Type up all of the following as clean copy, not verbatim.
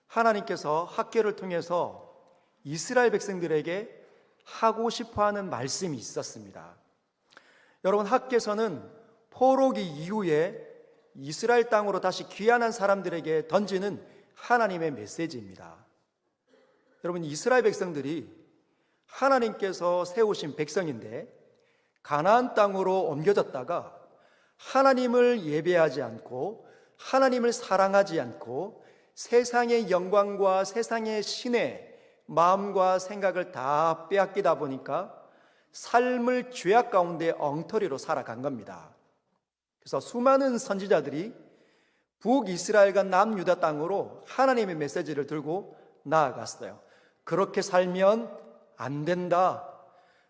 하나님께서 학궤를 통해서 이스라엘 백성들에게 하고 싶어하는 말씀이 있었습니다. 여러분, 학궤에서는 포로기 이후에 이스라엘 땅으로 다시 귀환한 사람들에게 던지는 하나님의 메시지입니다. 여러분, 이스라엘 백성들이 하나님께서 세우신 백성인데 가나안 땅으로 옮겨졌다가 하나님을 예배하지 않고 하나님을 사랑하지 않고 세상의 영광과 세상의 신의 마음과 생각을 다 빼앗기다 보니까 삶을 죄악 가운데 엉터리로 살아간 겁니다. 그래서 수많은 선지자들이 북이스라엘과 남유다 땅으로 하나님의 메시지를 들고 나아갔어요. 그렇게 살면 안 된다.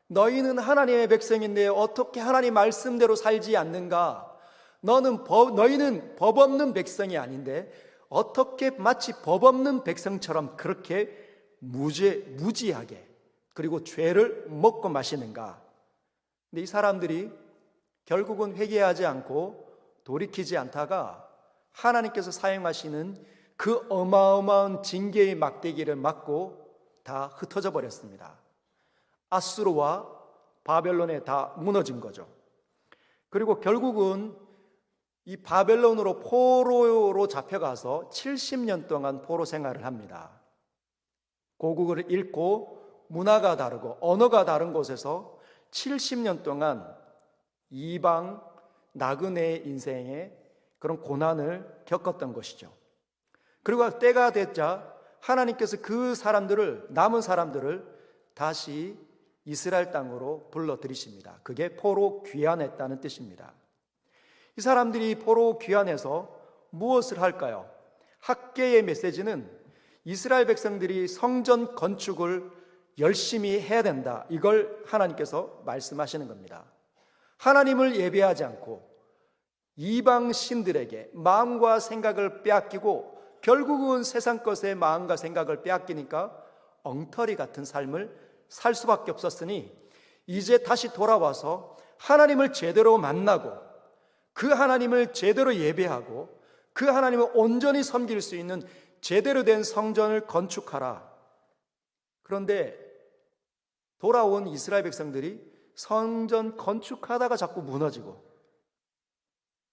너희는 하나님의 백성인데 어떻게 하나님 말씀대로 살지 않는가? 너희는 법 없는 백성이 아닌데 어떻게 마치 법 없는 백성처럼 그렇게 무지하게 그리고 죄를 먹고 마시는가? 근데 이 사람들이 결국은 회개하지 않고 돌이키지 않다가 하나님께서 사용하시는 그 어마어마한 징계의 막대기를 맞고 다 흩어져 버렸습니다. 아수르와 바벨론에 다 무너진 거죠. 그리고 결국은 이 바벨론으로 포로로 잡혀가서 70년 동안 포로 생활을 합니다. 고국을 잃고 문화가 다르고 언어가 다른 곳에서 70년 동안 이방 나그네의 인생에 그런 고난을 겪었던 것이죠. 그리고 때가 됐자 하나님께서 그 사람들을, 남은 사람들을 다시 이스라엘 땅으로 불러들이십니다. 그게 포로 귀환했다는 뜻입니다. 이 사람들이 포로 귀환해서 무엇을 할까요? 학궤의 메시지는 이스라엘 백성들이 성전 건축을 열심히 해야 된다, 이걸 하나님께서 말씀하시는 겁니다. 하나님을 예배하지 않고 이방 신들에게 마음과 생각을 빼앗기고 결국은 세상 것에 마음과 생각을 빼앗기니까 엉터리 같은 삶을 살 수밖에 없었으니 이제 다시 돌아와서 하나님을 제대로 만나고 그 하나님을 제대로 예배하고 그 하나님을 온전히 섬길 수 있는 제대로 된 성전을 건축하라. 그런데 돌아온 이스라엘 백성들이 성전 건축하다가 자꾸 무너지고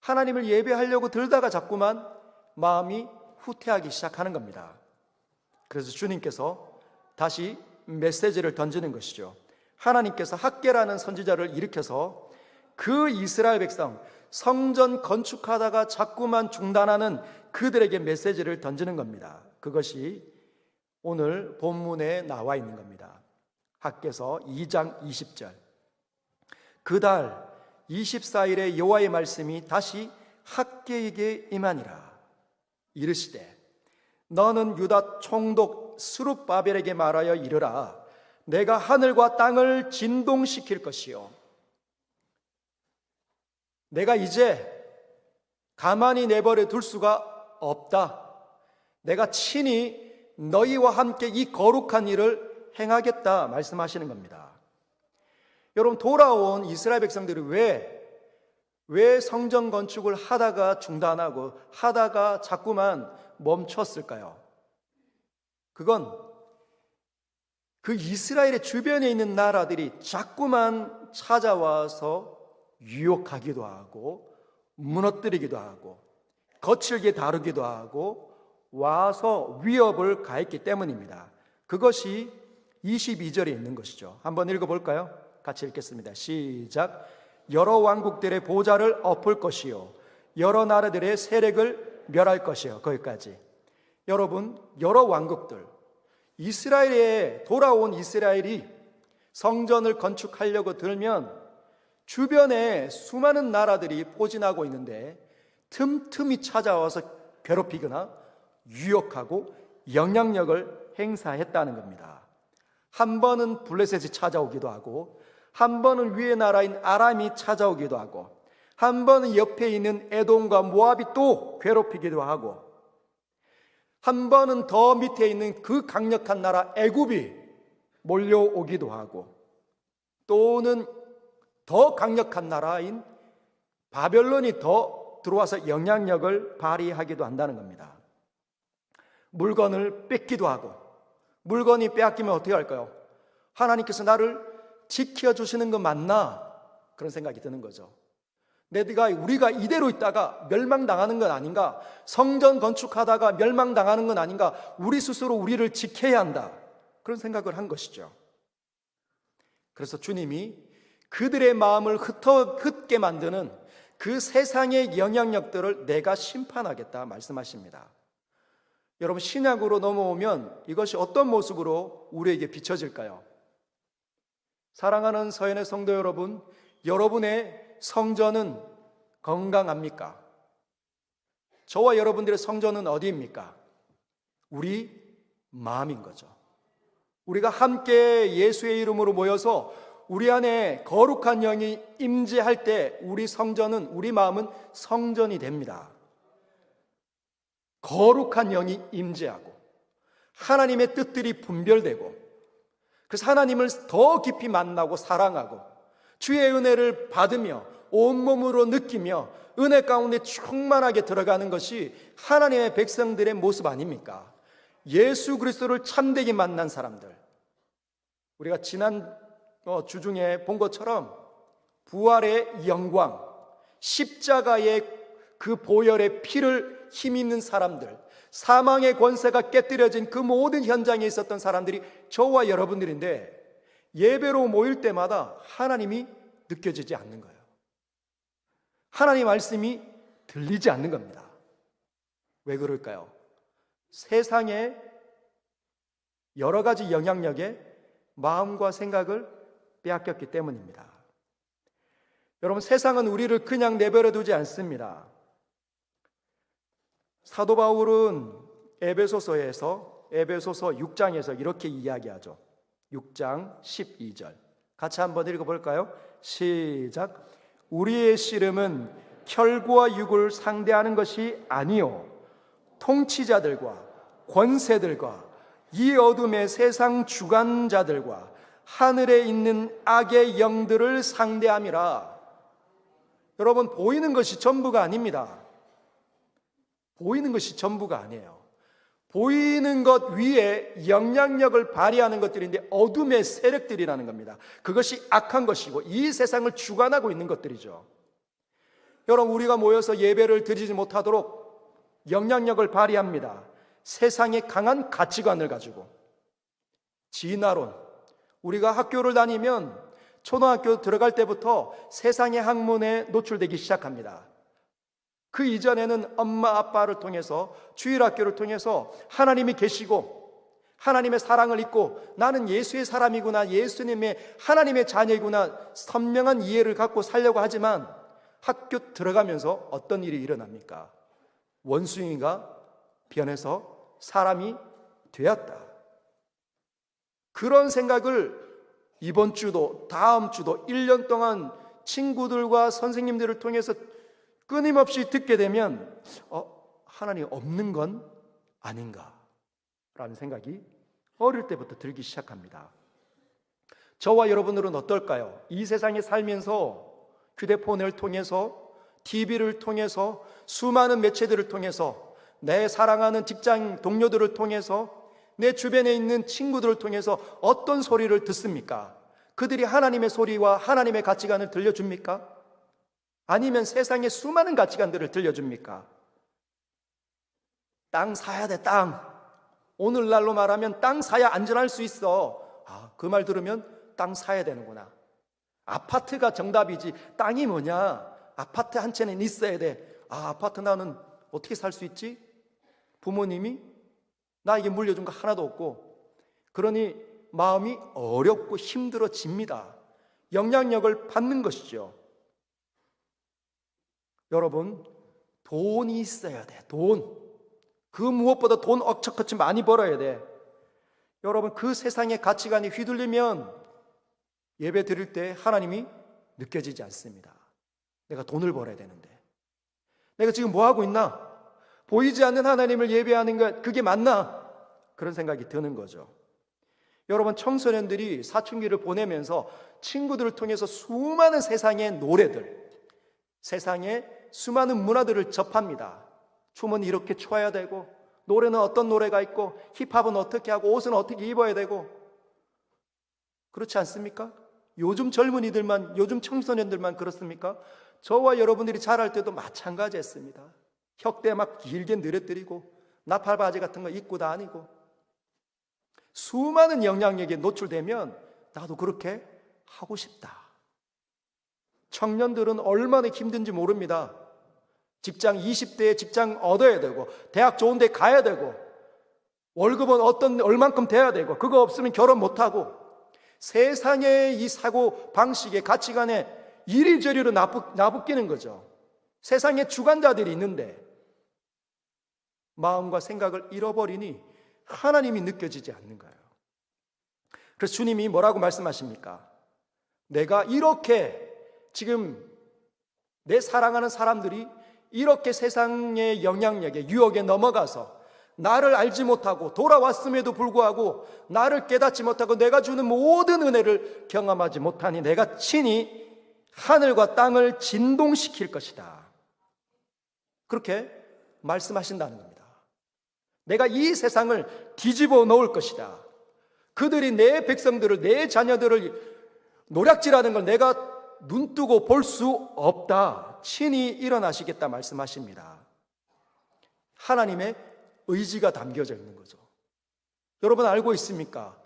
하나님을 예배하려고 들다가 자꾸만 마음이 후퇴하기 시작하는 겁니다. 그래서 주님께서 다시 메시지를 던지는 것이죠. 하나님께서 학궤라는 선지자를 일으켜서 그 이스라엘 백성 성전 건축하다가 자꾸만 중단하는 그들에게 메시지를 던지는 겁니다. 그것이 오늘 본문에 나와 있는 겁니다. 학궤서 2장 20절. 그달 24일에 여호와의 말씀이 다시 학궤에게 임하니라. 이르시되 너는 유다 총독 스룹바벨에게 말하여 이르라. 내가 하늘과 땅을 진동시킬 것이요 내가 이제 가만히 내버려 둘 수가 없다. 내가 친히 너희와 함께 이 거룩한 일을 행하겠다 말씀하시는 겁니다. 여러분, 돌아온 이스라엘 백성들이 왜 성전 건축을 하다가 중단하고 하다가 자꾸만 멈췄을까요? 그건 그 이스라엘의 주변에 있는 나라들이 자꾸만 찾아와서 유혹하기도 하고 무너뜨리기도 하고 거칠게 다루기도 하고 와서 위협을 가했기 때문입니다. 그것이 22절에 있는 것이죠. 한번 읽어볼까요? 같이 읽겠습니다. 시작. 여러 왕국들의 보좌를 엎을 것이요 여러 나라들의 세력을 멸할 것이요. 거기까지. 여러분, 여러 왕국들, 이스라엘에 돌아온 이스라엘이 성전을 건축하려고 들면 주변에 수많은 나라들이 포진하고 있는데 틈틈이 찾아와서 괴롭히거나 유혹하고 영향력을 행사했다는 겁니다. 한 번은 블레셋이 찾아오기도 하고 한 번은 위의 나라인 아람이 찾아오기도 하고 한 번은 옆에 있는 에돔과 모압이 또 괴롭히기도 하고 한 번은 더 밑에 있는 그 강력한 나라 애굽이 몰려오기도 하고 또는 더 강력한 나라인 바벨론이 더 들어와서 영향력을 발휘하기도 한다는 겁니다. 물건을 뺏기도 하고, 물건이 빼앗기면 어떻게 할까요? 하나님께서 나를 지켜주시는 거 맞나? 그런 생각이 드는 거죠. 우리가 이대로 있다가 멸망당하는 건 아닌가? 성전 건축하다가 멸망당하는 건 아닌가? 우리 스스로 우리를 지켜야 한다. 그런 생각을 한 것이죠. 그래서 주님이 그들의 마음을 흩게 만드는 그 세상의 영향력들을 내가 심판하겠다 말씀하십니다. 여러분, 신약으로 넘어오면 이것이 어떤 모습으로 우리에게 비춰질까요? 사랑하는 서연의 성도 여러분, 여러분의 성전은 건강합니까? 저와 여러분들의 성전은 어디입니까? 우리 마음인 거죠. 우리가 함께 예수의 이름으로 모여서 우리 안에 거룩한 영이 임재할 때 우리 성전은, 우리 마음은 성전이 됩니다. 거룩한 영이 임재하고 하나님의 뜻들이 분별되고, 그래서 하나님을 더 깊이 만나고 사랑하고 주의 은혜를 받으며 온몸으로 느끼며 은혜 가운데 충만하게 들어가는 것이 하나님의 백성들의 모습 아닙니까? 예수 그리스도를 참되게 만난 사람들, 우리가 지난 주중에 본 것처럼 부활의 영광, 십자가의 그 보혈의 피를 힘입는 사람들, 사망의 권세가 깨뜨려진 그 모든 현장에 있었던 사람들이 저와 여러분들인데, 예배로 모일 때마다 하나님이 느껴지지 않는 거예요. 하나님 말씀이 들리지 않는 겁니다. 왜 그럴까요? 세상의 여러 가지 영향력에 마음과 생각을 빼앗겼기 때문입니다. 여러분, 세상은 우리를 그냥 내버려 두지 않습니다. 사도 바울은 에베소서 6장에서 이렇게 이야기하죠. 6장 12절 같이 한번 읽어볼까요? 시작. 우리의 씨름은 혈과 육을 상대하는 것이 아니요 통치자들과 권세들과 이 어둠의 세상 주관자들과 하늘에 있는 악의 영들을 상대함이라. 여러분, 보이는 것이 전부가 아닙니다. 보이는 것이 전부가 아니에요. 보이는 것 위에 영향력을 발휘하는 것들인데 어둠의 세력들이라는 겁니다. 그것이 악한 것이고 이 세상을 주관하고 있는 것들이죠. 여러분, 우리가 모여서 예배를 드리지 못하도록 영향력을 발휘합니다. 세상의 강한 가치관을 가지고 진화론, 우리가 학교를 다니면 초등학교 들어갈 때부터 세상의 학문에 노출되기 시작합니다. 그 이전에는 엄마 아빠를 통해서, 주일학교를 통해서 하나님이 계시고 하나님의 사랑을 잊고 나는 예수의 사람이구나, 예수님의 하나님의 자녀이구나 선명한 이해를 갖고 살려고 하지만 학교 들어가면서 어떤 일이 일어납니까? 원숭이가 변해서 사람이 되었다. 그런 생각을 이번 주도 다음 주도 1년 동안 친구들과 선생님들을 통해서 끊임없이 듣게 되면 하나님 없는 건 아닌가 라는 생각이 어릴 때부터 들기 시작합니다. 저와 여러분들은 어떨까요? 이 세상에 살면서 휴대폰을 통해서, TV를 통해서, 수많은 매체들을 통해서, 내 사랑하는 직장 동료들을 통해서, 내 주변에 있는 친구들을 통해서 어떤 소리를 듣습니까? 그들이 하나님의 소리와 하나님의 가치관을 들려줍니까? 아니면 세상의 수많은 가치관들을 들려줍니까? 땅 사야 돼, 땅. 오늘날로 말하면 땅 사야 안전할 수 있어. 그 말 들으면 땅 사야 되는구나. 아파트가 정답이지 땅이 뭐냐? 아파트 한 채는 있어야 돼. 아파트 나는 어떻게 살 수 있지? 부모님이 나에게 물려준 거 하나도 없고, 그러니 마음이 어렵고 힘들어집니다. 영향력을 받는 것이죠. 여러분, 돈이 있어야 돼. 돈. 그 무엇보다 돈 억척같이 많이 벌어야 돼. 여러분, 그 세상의 가치관이 휘둘리면 예배 드릴 때 하나님이 느껴지지 않습니다. 내가 돈을 벌어야 되는데 내가 지금 뭐 하고 있나? 보이지 않는 하나님을 예배하는 것, 그게 맞나? 그런 생각이 드는 거죠. 여러분, 청소년들이 사춘기를 보내면서 친구들을 통해서 수많은 세상의 노래들, 세상의 수많은 문화들을 접합니다. 춤은 이렇게 춰야 되고, 노래는 어떤 노래가 있고 힙합은 어떻게 하고 옷은 어떻게 입어야 되고, 그렇지 않습니까? 요즘 젊은이들만, 요즘 청소년들만 그렇습니까? 저와 여러분들이 자랄 때도 마찬가지였습니다. 혁대 막 길게 늘어뜨리고 나팔바지 같은 거 입고 다니고, 수많은 영향력에 노출되면 나도 그렇게 하고 싶다. 청년들은 얼마나 힘든지 모릅니다. 직장 20대에 직장 얻어야 되고, 대학 좋은 데 가야 되고, 월급은 얼만큼 돼야 되고, 그거 없으면 결혼 못하고, 세상의 이 사고 방식의 가치관에 이리저리로 나부끼는 거죠. 세상에 주관자들이 있는데 마음과 생각을 잃어버리니 하나님이 느껴지지 않는 거예요. 그래서 주님이 뭐라고 말씀하십니까? 내가 이렇게 지금 내 사랑하는 사람들이 이렇게 세상의 영향력에, 유혹에 넘어가서 나를 알지 못하고 돌아왔음에도 불구하고 나를 깨닫지 못하고 내가 주는 모든 은혜를 경험하지 못하니 내가 친히 하늘과 땅을 진동시킬 것이다. 그렇게 말씀하신다는 겁니다. 내가 이 세상을 뒤집어 놓을 것이다. 그들이 내 백성들을, 내 자녀들을 노략질하는 걸 내가 눈뜨고 볼 수 없다. 친히 일어나시겠다 말씀하십니다. 하나님의 의지가 담겨져 있는 거죠. 여러분 알고 있습니까?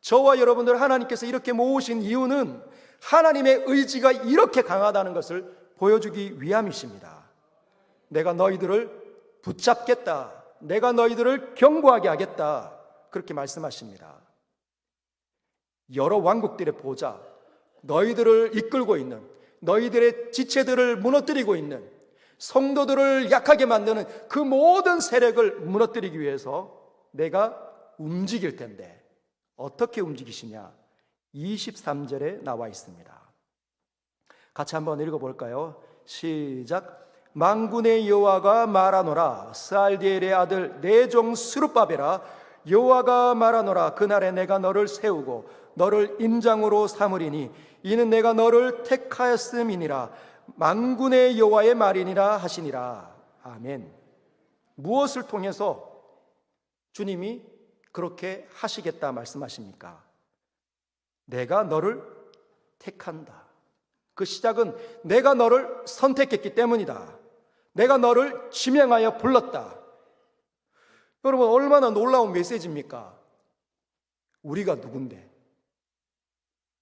저와 여러분들 하나님께서 이렇게 모으신 이유는 하나님의 의지가 이렇게 강하다는 것을 보여주기 위함이십니다. 내가 너희들을 붙잡겠다. 내가 너희들을 견고하게 하겠다. 그렇게 말씀하십니다. 여러 왕국들의 보좌, 너희들을 이끌고 있는, 너희들의 지체들을 무너뜨리고 있는, 성도들을 약하게 만드는 그 모든 세력을 무너뜨리기 위해서 내가 움직일 텐데 어떻게 움직이시냐? 23절에 나와 있습니다. 같이 한번 읽어볼까요? 시작. 만군의 여호와가 말하노라. 스알디엘의 아들 내 종 스룹바벨아, 여호와가 말하노라. 그날에 내가 너를 세우고 너를 임장으로 삼으리니 이는 내가 너를 택하였음이니라. 만군의 여호와의 말이니라 하시니라. 아멘. 무엇을 통해서 주님이 그렇게 하시겠다 말씀하십니까? 내가 너를 택한다. 그 시작은 내가 너를 선택했기 때문이다. 내가 너를 지명하여 불렀다. 여러분 얼마나 놀라운 메시지입니까? 우리가 누군데?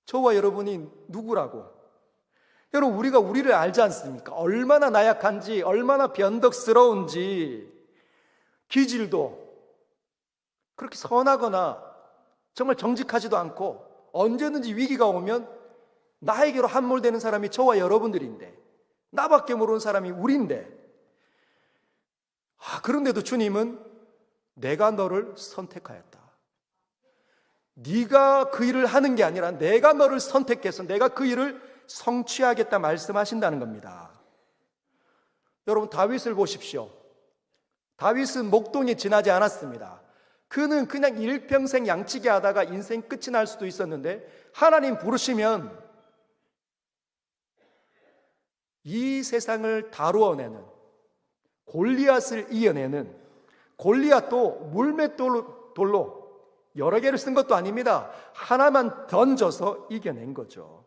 저와 여러분이 누구라고? 여러분 우리가 우리를 알지 않습니까? 얼마나 나약한지, 얼마나 변덕스러운지, 기질도 그렇게 선하거나 정말 정직하지도 않고 언제든지 위기가 오면 나에게로 함몰되는 사람이 저와 여러분들인데, 나밖에 모르는 사람이 우리인데, 그런데도 주님은 내가 너를 선택하였다. 네가 그 일을 하는 게 아니라 내가 너를 선택해서 내가 그 일을 성취하겠다 말씀하신다는 겁니다. 여러분 다윗을 보십시오. 다윗은 목동이 지나지 않았습니다. 그는 그냥 일평생 양치기 하다가 인생 끝이 날 수도 있었는데 하나님 부르시면 이 세상을 다루어내는, 골리앗을 이겨내는, 골리앗도 물맷돌로 여러 개를 쓴 것도 아닙니다. 하나만 던져서 이겨낸 거죠.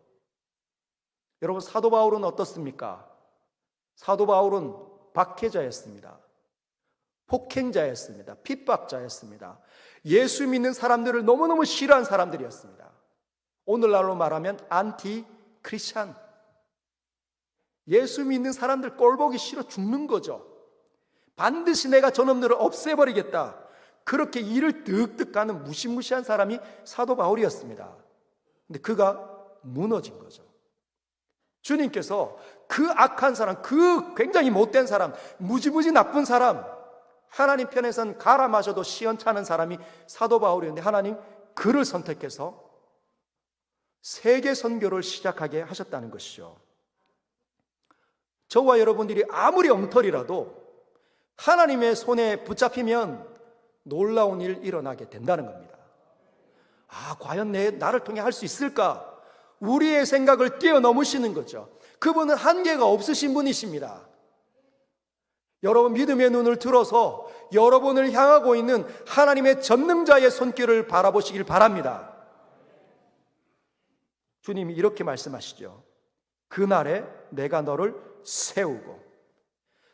여러분 사도 바울은 어떻습니까? 사도 바울은 박해자였습니다. 폭행자였습니다. 핍박자였습니다. 예수 믿는 사람들을 너무너무 싫어한 사람들이었습니다. 오늘날로 말하면 안티 크리스찬. 예수 믿는 사람들 꼴보기 싫어 죽는 거죠. 반드시 내가 저놈들을 없애버리겠다. 그렇게 이를 득득 가는 무시무시한 사람이 사도 바울이었습니다. 근데 그가 무너진 거죠. 주님께서 그 악한 사람, 그 굉장히 못된 사람, 무지무지 나쁜 사람, 하나님 편에선 가라 마셔도 시원찮은 사람이 사도 바울이었는데 하나님 그를 선택해서 세계 선교를 시작하게 하셨다는 것이죠. 저와 여러분들이 아무리 엉터리라도 하나님의 손에 붙잡히면 놀라운 일 일어나게 된다는 겁니다. 과연 나를 통해 할 수 있을까? 우리의 생각을 뛰어넘으시는 거죠. 그분은 한계가 없으신 분이십니다. 여러분 믿음의 눈을 들어서 여러분을 향하고 있는 하나님의 전능자의 손길을 바라보시길 바랍니다. 주님이 이렇게 말씀하시죠. 그날에 내가 너를 세우고,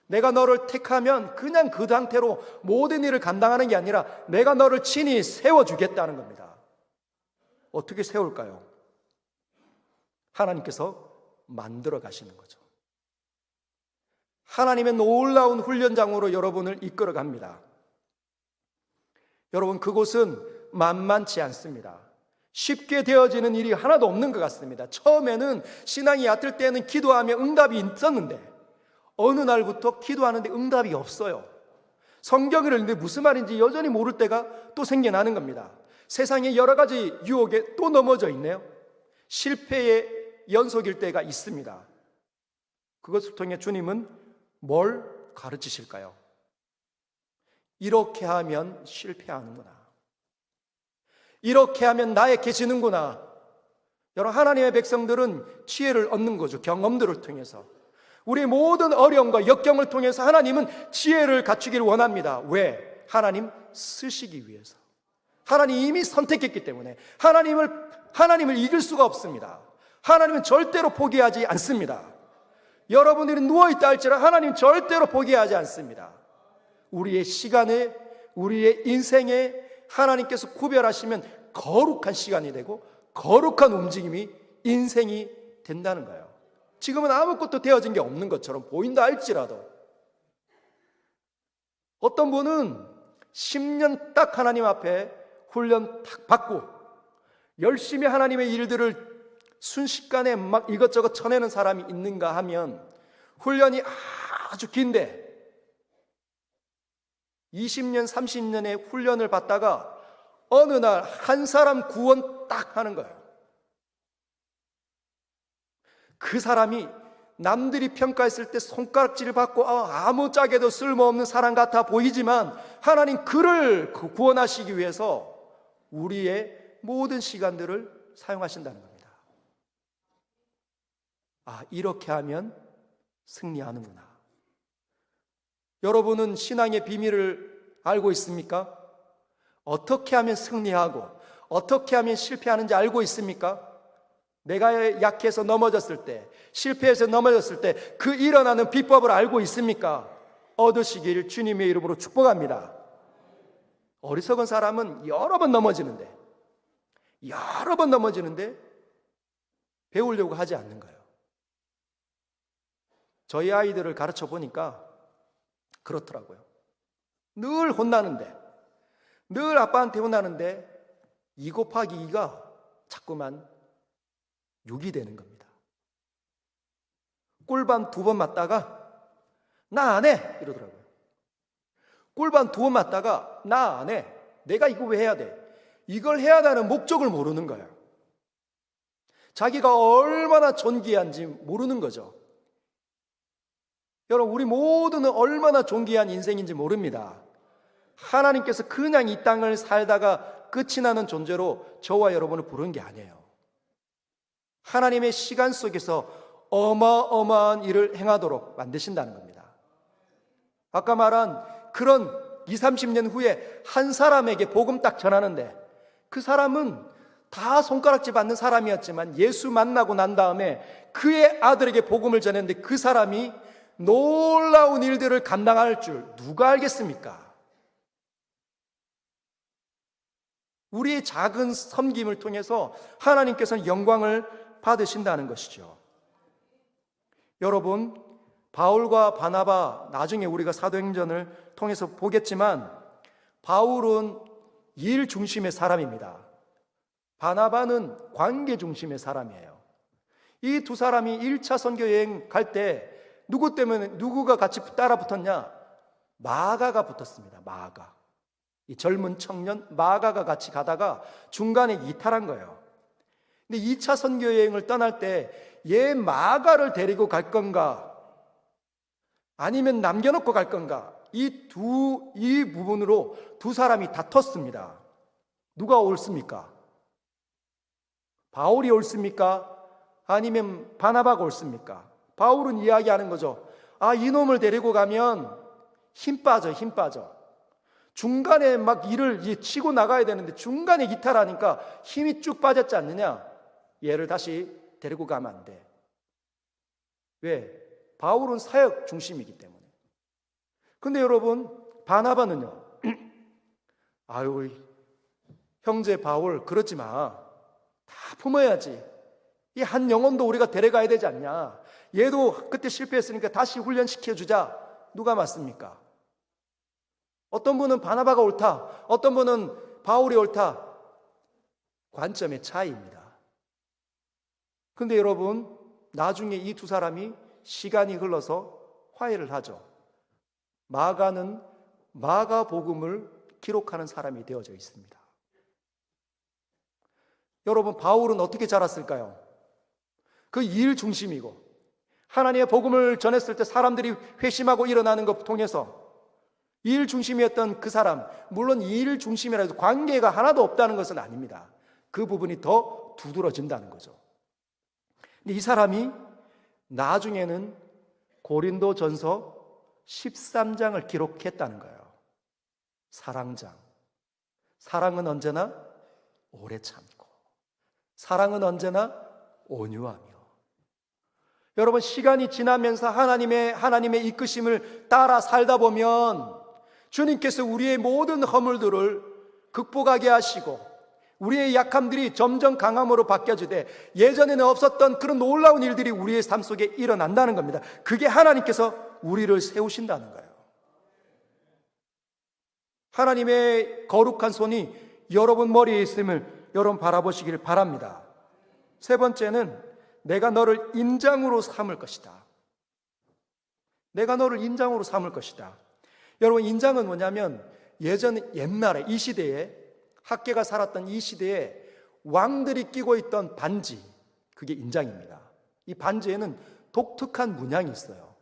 내가 너를 택하면 그냥 그 상태로 모든 일을 감당하는 게 아니라 내가 너를 친히 세워주겠다는 겁니다. 어떻게 세울까요? 하나님께서 만들어 가시는 거죠. 하나님의 놀라운 훈련장으로 여러분을 이끌어 갑니다. 여러분, 그곳은 만만치 않습니다. 쉽게 되어지는 일이 하나도 없는 것 같습니다. 처음에는 신앙이 얕을 때는 기도하며 응답이 있었는데 어느 날부터 기도하는데 응답이 없어요. 성경을 읽는데 무슨 말인지 여전히 모를 때가 또 생겨나는 겁니다. 세상의 여러 가지 유혹에 또 넘어져 있네요. 실패의 연속일 때가 있습니다. 그것을 통해 주님은 뭘 가르치실까요? 이렇게 하면 실패하는구나. 이렇게 하면 나약해지는구나. 여러분, 하나님의 백성들은 지혜를 얻는 거죠. 경험들을 통해서. 우리 모든 어려움과 역경을 통해서 하나님은 지혜를 갖추기를 원합니다. 왜? 하나님 쓰시기 위해서. 하나님 이미 선택했기 때문에 하나님을 이길 수가 없습니다. 하나님은 절대로 포기하지 않습니다. 여러분들이 누워있다 할지라도 하나님 절대로 포기하지 않습니다. 우리의 시간에, 우리의 인생에 하나님께서 구별하시면 거룩한 시간이 되고 거룩한 움직임이 인생이 된다는 거예요. 지금은 아무것도 되어진 게 없는 것처럼 보인다 할지라도 어떤 분은 10년 딱 하나님 앞에 훈련 딱 받고 열심히 하나님의 일들을 순식간에 막 이것저것 쳐내는 사람이 있는가 하면 훈련이 아주 긴데 20년, 30년의 훈련을 받다가 어느 날 한 사람 구원 딱 하는 거예요. 그 사람이 남들이 평가했을 때 손가락질을 받고 아무짝에도 쓸모없는 사람 같아 보이지만 하나님 그를 구원하시기 위해서 우리의 모든 시간들을 사용하신다는 겁니다. 이렇게 하면 승리하는구나. 여러분은 신앙의 비밀을 알고 있습니까? 어떻게 하면 승리하고 어떻게 하면 실패하는지 알고 있습니까? 내가 약해서 넘어졌을 때, 실패해서 넘어졌을 때 그 일어나는 비법을 알고 있습니까? 얻으시길 주님의 이름으로 축복합니다. 어리석은 사람은 여러 번 넘어지는데 배우려고 하지 않는 거예요. 저희 아이들을 가르쳐 보니까 그렇더라고요. 늘 혼나는데, 늘 아빠한테 혼나는데 2 곱하기 2가 자꾸만 6이 되는 겁니다. 꿀밤 2번 맞다가 나 안 해 이러더라고요. 꿀밤 2번 맞다가 나 안 해. 내가 이거 왜 해야 돼? 이걸 해야 하는 목적을 모르는 거예요. 자기가 얼마나 존귀한지 모르는 거죠. 여러분, 우리 모두는 얼마나 존귀한 인생인지 모릅니다. 하나님께서 그냥 이 땅을 살다가 끝이 나는 존재로 저와 여러분을 부른 게 아니에요. 하나님의 시간 속에서 어마어마한 일을 행하도록 만드신다는 겁니다. 아까 말한 그런 20, 30년 후에 한 사람에게 복음 딱 전하는데 그 사람은 다 손가락질 받는 사람이었지만 예수 만나고 난 다음에 그의 아들에게 복음을 전했는데 그 사람이 놀라운 일들을 감당할 줄 누가 알겠습니까? 우리의 작은 섬김을 통해서 하나님께서는 영광을 받으신다는 것이죠. 여러분, 바울과 바나바, 나중에 우리가 사도행전을 통해서 보겠지만 바울은 일 중심의 사람입니다. 바나바는 관계 중심의 사람이에요. 이 두 사람이 1차 선교 여행 갈 때 누구가 같이 따라 붙었냐? 마가가 붙었습니다. 마가. 이 젊은 청년 마가가 같이 가다가 중간에 이탈한 거예요. 근데 2차 선교 여행을 떠날 때 얘 마가를 데리고 갈 건가 아니면 남겨놓고 갈 건가, 이 부분으로 두 사람이 다퉜습니다. 누가 옳습니까? 바울이 옳습니까? 아니면 바나바가 옳습니까? 바울은 이야기하는 거죠. 이놈을 데리고 가면 힘 빠져. 중간에 막 일을 치고 나가야 되는데 중간에 이탈하니까 힘이 쭉 빠졌지 않느냐? 얘를 다시 데리고 가면 안 돼. 왜? 바울은 사역 중심이기 때문에. 근데 여러분, 바나바는요, 아유, 형제 바울, 그러지 마. 다 품어야지. 이 한 영혼도 우리가 데려가야 되지 않냐? 얘도 그때 실패했으니까 다시 훈련시켜주자. 누가 맞습니까? 어떤 분은 바나바가 옳다. 어떤 분은 바울이 옳다. 관점의 차이입니다. 근데 여러분, 나중에 이 두 사람이 시간이 흘러서 화해를 하죠. 마가는 마가복음을 기록하는 사람이 되어져 있습니다. 여러분, 바울은 어떻게 자랐을까요? 그 일 중심이고 하나님의 복음을 전했을 때 사람들이 회심하고 일어나는 것 통해서 일 중심이었던 그 사람, 물론 일 중심이라 해도 관계가 하나도 없다는 것은 아닙니다. 그 부분이 더 두드러진다는 거죠. 근데 이 사람이 나중에는 고린도전서 13장을 기록했다는 거예요. 사랑장. 사랑은 언제나 오래 참고, 사랑은 언제나 온유하며. 여러분, 시간이 지나면서 하나님의 이끄심을 따라 살다 보면 주님께서 우리의 모든 허물들을 극복하게 하시고 우리의 약함들이 점점 강함으로 바뀌어지되 예전에는 없었던 그런 놀라운 일들이 우리의 삶 속에 일어난다는 겁니다. 그게 하나님께서 우리를 세우신다는 거예요. 하나님의 거룩한 손이 여러분 머리에 있음을 여러분 바라보시길 바랍니다. 세 번째는 내가 너를 인장으로 삼을 것이다. 내가 너를 인장으로 삼을 것이다. 여러분, 인장은 뭐냐면 옛날에 이 시대에, 학계가 살았던 이 시대에 왕들이 끼고 있던 반지, 그게 인장입니다. 이 반지에는 독특한 문양이 있어요.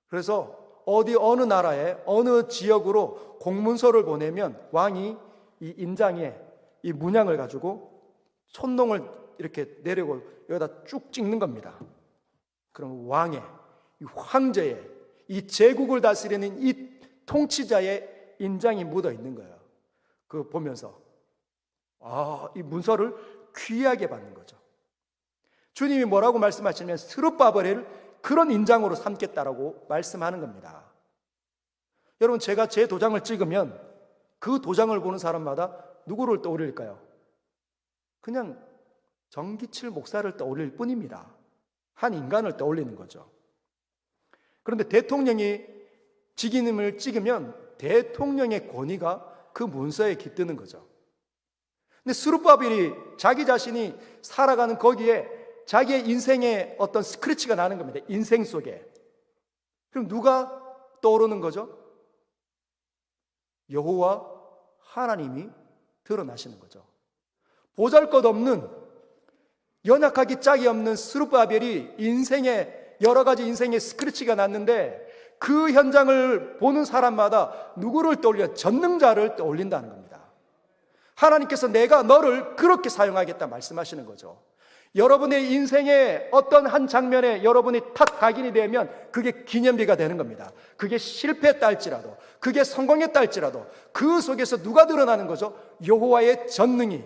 그래서 어느 나라에 어느 지역으로 공문서를 보내면 왕이 이 인장에 이 문양을 가지고 촌농을 이렇게 내리고 여기다 쭉 찍는 겁니다. 그럼 왕의, 이 황제의, 이 제국을 다스리는 이 통치자의 인장이 묻어 있는 거예요. 그거 보면서 이 문서를 귀하게 받는 거죠. 주님이 뭐라고 말씀하시냐면 스룹바벨을 그런 인장으로 삼겠다라고 말씀하는 겁니다. 여러분, 제가 제 도장을 찍으면 그 도장을 보는 사람마다 누구를 떠올릴까요? 그냥 정기칠 목사를 떠올릴 뿐입니다. 한 인간을 떠올리는 거죠. 그런데 대통령이 직인을 찍으면 대통령의 권위가 그 문서에 깃드는 거죠. 근데 스룹바벨이 자기 자신이 살아가는 거기에 자기의 인생의 어떤 스크래치가 나는 겁니다. 인생 속에. 그럼 누가 떠오르는 거죠? 여호와 하나님이 드러나시는 거죠. 보잘것없는, 연약하기 짝이 없는 스룹바벨이 여러 가지 인생의 스크래치가 났는데 그 현장을 보는 사람마다 누구를 떠올려? 전능자를 떠올린다는 겁니다. 하나님께서 내가 너를 그렇게 사용하겠다 말씀하시는 거죠. 여러분의 인생의 어떤 한 장면에 여러분이 탁 각인이 되면 그게 기념비가 되는 겁니다. 그게 실패했다 할지라도, 그게 성공했다 할지라도 그 속에서 누가 드러나는 거죠? 여호와의 전능이.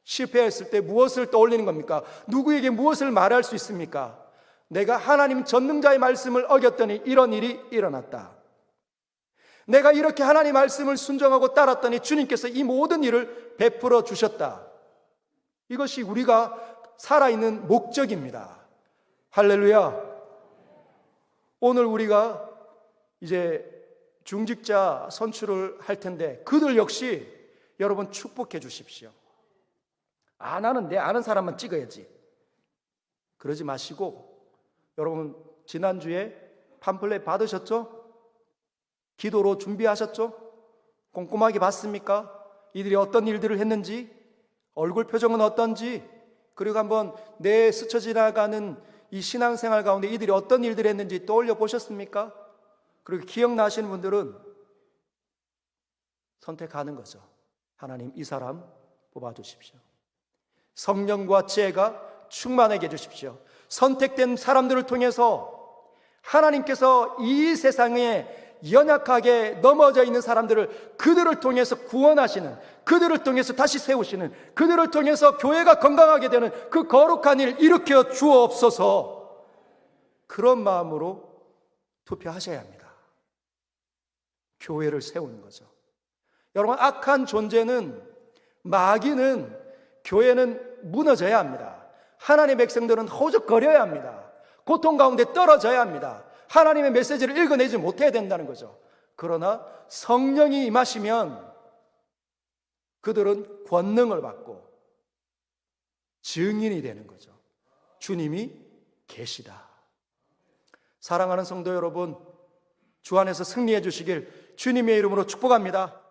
실패했을 때 무엇을 떠올리는 겁니까? 누구에게 무엇을 말할 수 있습니까? 내가 하나님 전능자의 말씀을 어겼더니 이런 일이 일어났다. 내가 이렇게 하나님 말씀을 순종하고 따랐더니 주님께서 이 모든 일을 베풀어 주셨다. 이것이 우리가 살아있는 목적입니다. 할렐루야. 오늘 우리가 이제 중직자 선출을 할 텐데 그들 역시 여러분 축복해 주십시오. 나는 내 아는 사람만 찍어야지. 그러지 마시고, 여러분 지난주에 팜플렛 받으셨죠? 기도로 준비하셨죠? 꼼꼼하게 봤습니까? 이들이 어떤 일들을 했는지, 얼굴 표정은 어떤지, 그리고 한번 내 스쳐 지나가는 이 신앙생활 가운데 이들이 어떤 일들을 했는지 떠올려 보셨습니까? 그리고 기억나시는 분들은 선택하는 거죠. 하나님, 이 사람 뽑아주십시오. 성령과 지혜가 충만하게 해주십시오. 선택된 사람들을 통해서 하나님께서 이 세상에 연약하게 넘어져 있는 사람들을 그들을 통해서 구원하시는, 그들을 통해서 다시 세우시는, 그들을 통해서 교회가 건강하게 되는 그 거룩한 일 일으켜 주옵소서. 그런 마음으로 투표하셔야 합니다. 교회를 세우는 거죠. 여러분, 악한 존재는, 마귀는, 교회는 무너져야 합니다. 하나님의 백성들은 허우적거려야 합니다. 고통 가운데 떨어져야 합니다. 하나님의 메시지를 읽어내지 못해야 된다는 거죠. 그러나 성령이 임하시면 그들은 권능을 받고 증인이 되는 거죠. 주님이 계시다. 사랑하는 성도 여러분, 주 안에서 승리해 주시길 주님의 이름으로 축복합니다.